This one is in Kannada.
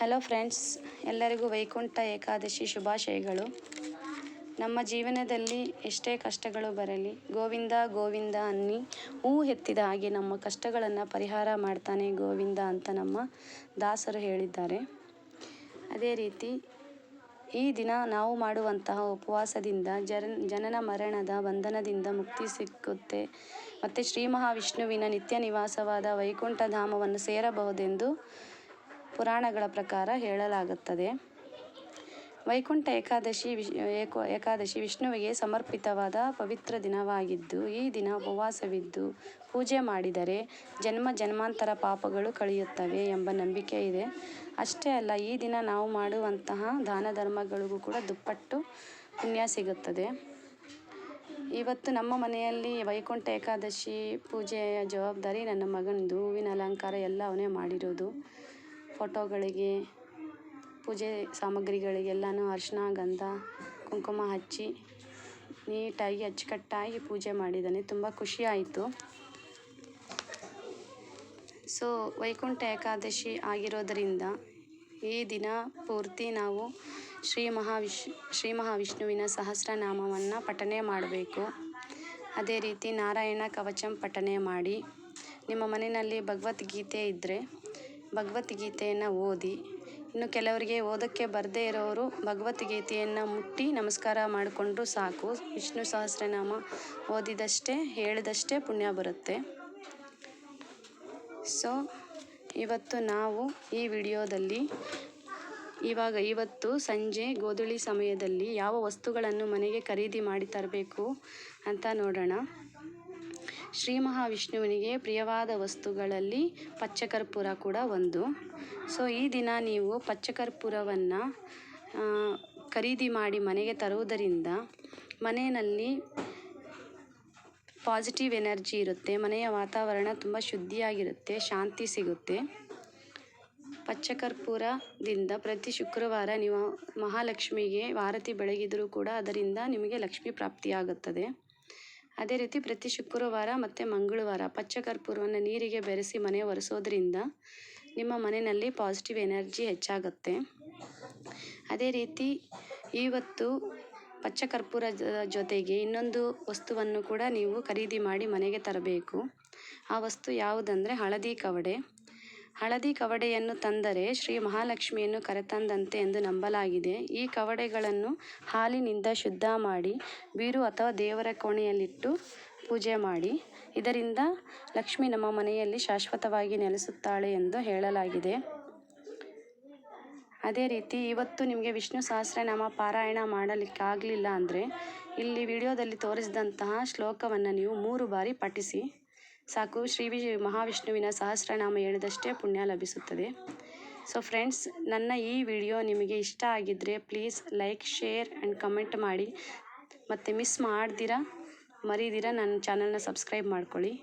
ಹಲೋ ಫ್ರೆಂಡ್ಸ್, ಎಲ್ಲರಿಗೂ ವೈಕುಂಠ ಏಕಾದಶಿ ಶುಭಾಶಯಗಳು. ನಮ್ಮ ಜೀವನದಲ್ಲಿ ಎಷ್ಟೇ ಕಷ್ಟಗಳು ಬರಲಿ, ಗೋವಿಂದ ಗೋವಿಂದ ಅನ್ನಿ ಹೂ ಎತ್ತಿದ ಹಾಗೆ ನಮ್ಮ ಕಷ್ಟಗಳನ್ನು ಪರಿಹಾರ ಮಾಡ್ತಾನೆ ಗೋವಿಂದ ಅಂತ ನಮ್ಮ ದಾಸರು ಹೇಳಿದ್ದಾರೆ. ಅದೇ ರೀತಿ ಈ ದಿನ ನಾವು ಮಾಡುವಂತಹ ಉಪವಾಸದಿಂದ ಜನನ ಮರಣದ ಬಂಧನದಿಂದ ಮುಕ್ತಿ ಸಿಕ್ಕುತ್ತೆ ಮತ್ತು ಶ್ರೀ ಮಹಾವಿಷ್ಣುವಿನ ನಿತ್ಯ ನಿವಾಸವಾದ ವೈಕುಂಠ ಧಾಮವನ್ನು ಸೇರಬಹುದೆಂದು ಪುರಾಣಗಳ ಪ್ರಕಾರ ಹೇಳಲಾಗುತ್ತದೆ. ವೈಕುಂಠ ಏಕಾದಶಿ ವಿಷ್ಣುವಿಗೆ ಸಮರ್ಪಿತವಾದ ಪವಿತ್ರ ದಿನವಾಗಿದ್ದು, ಈ ದಿನ ಉಪವಾಸವಿದ್ದು ಪೂಜೆ ಮಾಡಿದರೆ ಜನ್ಮಾಂತರ ಪಾಪಗಳು ಕಳೆಯುತ್ತವೆ ಎಂಬ ನಂಬಿಕೆ ಇದೆ. ಅಷ್ಟೇ ಅಲ್ಲ, ಈ ದಿನ ನಾವು ಮಾಡುವಂತಹ ದಾನ ಧರ್ಮಗಳಿಗೂ ಕೂಡ ದುಪ್ಪಟ್ಟು ಪುಣ್ಯ ಸಿಗುತ್ತದೆ. ಇವತ್ತು ನಮ್ಮ ಮನೆಯಲ್ಲಿ ವೈಕುಂಠ ಏಕಾದಶಿ ಪೂಜೆಯ ಜವಾಬ್ದಾರಿ ನನ್ನ ಮಗನದು. ಹೂವಿನ ಅಲಂಕಾರ ಎಲ್ಲ ಅವನೇ ಮಾಡಿರೋದು. ಫೋಟೋಗಳಿಗೆ, ಪೂಜೆ ಸಾಮಗ್ರಿಗಳಿಗೆಲ್ಲನೂ ಅರಿಶಿನ, ಗಂಧ, ಕುಂಕುಮ ಹಚ್ಚಿ ನೀಟಾಗಿ ಅಚ್ಚುಕಟ್ಟಾಗಿ ಪೂಜೆ ಮಾಡಿದ್ದಾನೆ. ತುಂಬ ಖುಷಿ ಆಯಿತು. ಸೊ ವೈಕುಂಠ ಏಕಾದಶಿ ಆಗಿರೋದರಿಂದ ಈ ದಿನ ಪೂರ್ತಿ ನಾವು ಶ್ರೀ ಮಹಾವಿಷ್ಣುವಿನ ಸಹಸ್ರನಾಮವನ್ನು ಪಠನೆ ಮಾಡಬೇಕು. ಅದೇ ರೀತಿ ನಾರಾಯಣ ಕವಚಂ ಪಠನೆ ಮಾಡಿ, ನಿಮ್ಮ ಮನೆಯಲ್ಲಿ ಭಗವದ್ಗೀತೆ ಇದ್ದರೆ ಭಗವದ್ಗೀತೆಯನ್ನು ಓದಿ. ಇನ್ನು ಕೆಲವರಿಗೆ ಓದೋಕ್ಕೆ ಬರದೇ ಇರೋರು ಭಗವದ್ಗೀತೆಯನ್ನು ಮುಟ್ಟಿ ನಮಸ್ಕಾರ ಮಾಡಿಕೊಂಡ್ರೂ ಸಾಕು. ವಿಷ್ಣು ಸಹಸ್ರನಾಮ ಓದಿದಷ್ಟೇ, ಹೇಳಿದಷ್ಟೇ ಪುಣ್ಯ ಬರುತ್ತೆ. ಸೊ ಇವತ್ತು ನಾವು ಈ ವಿಡಿಯೋದಲ್ಲಿ ಇವತ್ತು ಸಂಜೆ ಗೋಧೂಳಿ ಸಮಯದಲ್ಲಿ ಯಾವ ವಸ್ತುಗಳನ್ನು ಮನೆಗೆ ಖರೀದಿ ಮಾಡಿ ತರಬೇಕು ಅಂತ ನೋಡೋಣ. ಶ್ರೀ ಮಹಾವಿಷ್ಣುವಿನಿಗೆ ಪ್ರಿಯವಾದ ವಸ್ತುಗಳಲ್ಲಿ ಪಚ್ಚಕರ್ಪೂರ ಕೂಡ ಒಂದು. ಸೊ ಈ ದಿನ ನೀವು ಪಚ್ಚಕರ್ಪೂರವನ್ನು ಖರೀದಿ ಮಾಡಿ ಮನೆಗೆ ತರುವುದರಿಂದ ಮನೆಯಲ್ಲಿ ಪಾಸಿಟಿವ್ ಎನರ್ಜಿ ಇರುತ್ತೆ. ಮನೆಯ ವಾತಾವರಣ ತುಂಬ ಶುದ್ಧಿಯಾಗಿರುತ್ತೆ, ಶಾಂತಿ ಸಿಗುತ್ತೆ. ಪಚ್ಚಕರ್ಪೂರದಿಂದ ಪ್ರತಿ ಶುಕ್ರವಾರ ನೀವು ಮಹಾಲಕ್ಷ್ಮಿಗೆ ಆರತಿ ಬೆಳಗಿದರೂ ಕೂಡ ಅದರಿಂದ ನಿಮಗೆ ಲಕ್ಷ್ಮಿ ಪ್ರಾಪ್ತಿಯಾಗುತ್ತದೆ. ಅದೇ ರೀತಿ ಪ್ರತಿ ಶುಕ್ರವಾರ ಮತ್ತು ಮಂಗಳವಾರ ಪಚ್ಚಕರ್ಪೂರವನ್ನು ನೀರಿಗೆ ಬೆರೆಸಿ ಮನೆ ಒರೆಸೋದ್ರಿಂದ ನಿಮ್ಮ ಮನೆಯಲ್ಲಿ ಪಾಸಿಟಿವ್ ಎನರ್ಜಿ ಹೆಚ್ಚಾಗುತ್ತೆ. ಅದೇ ರೀತಿ ಇವತ್ತು ಪಚ್ಚಕರ್ಪೂರದ ಜೊತೆಗೆ ಇನ್ನೊಂದು ವಸ್ತುವನ್ನು ಕೂಡ ನೀವು ಖರೀದಿ ಮಾಡಿ ಮನೆಗೆ ತರಬೇಕು. ಆ ವಸ್ತು ಯಾವುದಂದರೆ ಹಳದಿ ಕವಡೆ. ಹಳದಿ ಕವಡೆಯನ್ನು ತಂದರೆ ಶ್ರೀ ಮಹಾಲಕ್ಷ್ಮಿಯನ್ನು ಕರೆತಂದಂತೆ ಎಂದು ನಂಬಲಾಗಿದೆ. ಈ ಕವಡೆಗಳನ್ನು ಹಾಲಿನಿಂದ ಶುದ್ಧ ಮಾಡಿ ಬೀರು ಅಥವಾ ದೇವರ ಕೋಣೆಯಲ್ಲಿಟ್ಟು ಪೂಜೆ ಮಾಡಿ. ಇದರಿಂದ ಲಕ್ಷ್ಮಿ ನಮ್ಮ ಮನೆಯಲ್ಲಿ ಶಾಶ್ವತವಾಗಿ ನೆಲೆಸುತ್ತಾಳೆ ಎಂದು ಹೇಳಲಾಗಿದೆ. ಅದೇ ರೀತಿ ಇವತ್ತು ನಿಮಗೆ ವಿಷ್ಣು ಸಹಸ್ರನಾಮ ಪಾರಾಯಣ ಮಾಡಲಿಕ್ಕಾಗಲಿಲ್ಲ ಅಂದರೆ ಇಲ್ಲಿ ವಿಡಿಯೋದಲ್ಲಿ ತೋರಿಸಿದಂತಹ ಶ್ಲೋಕವನ್ನು ನೀವು 3 ಬಾರಿ ಪಠಿಸಿ ಸಾಕು. ಶ್ರೀ ಮಹಾವಿಷ್ಣುವಿನ ಸಹಸ್ರನಾಮ ಹೇಳಿದಷ್ಟೇ ಪುಣ್ಯ ಲಭಿಸುತ್ತದೆ. ಸೊ ಫ್ರೆಂಡ್ಸ್, ನನ್ನ ಈ ವಿಡಿಯೋ ನಿಮಗೆ ಇಷ್ಟ ಆಗಿದ್ದರೆ please like, share and comment ಮಾಡಿ. ಮತ್ತು ಮಿಸ್ ಮರಿದಿರ ನನ್ನ ಚಾನಲ್ನ ಸಬ್ಸ್ಕ್ರೈಬ್ ಮಾಡ್ಕೊಳ್ಳಿ.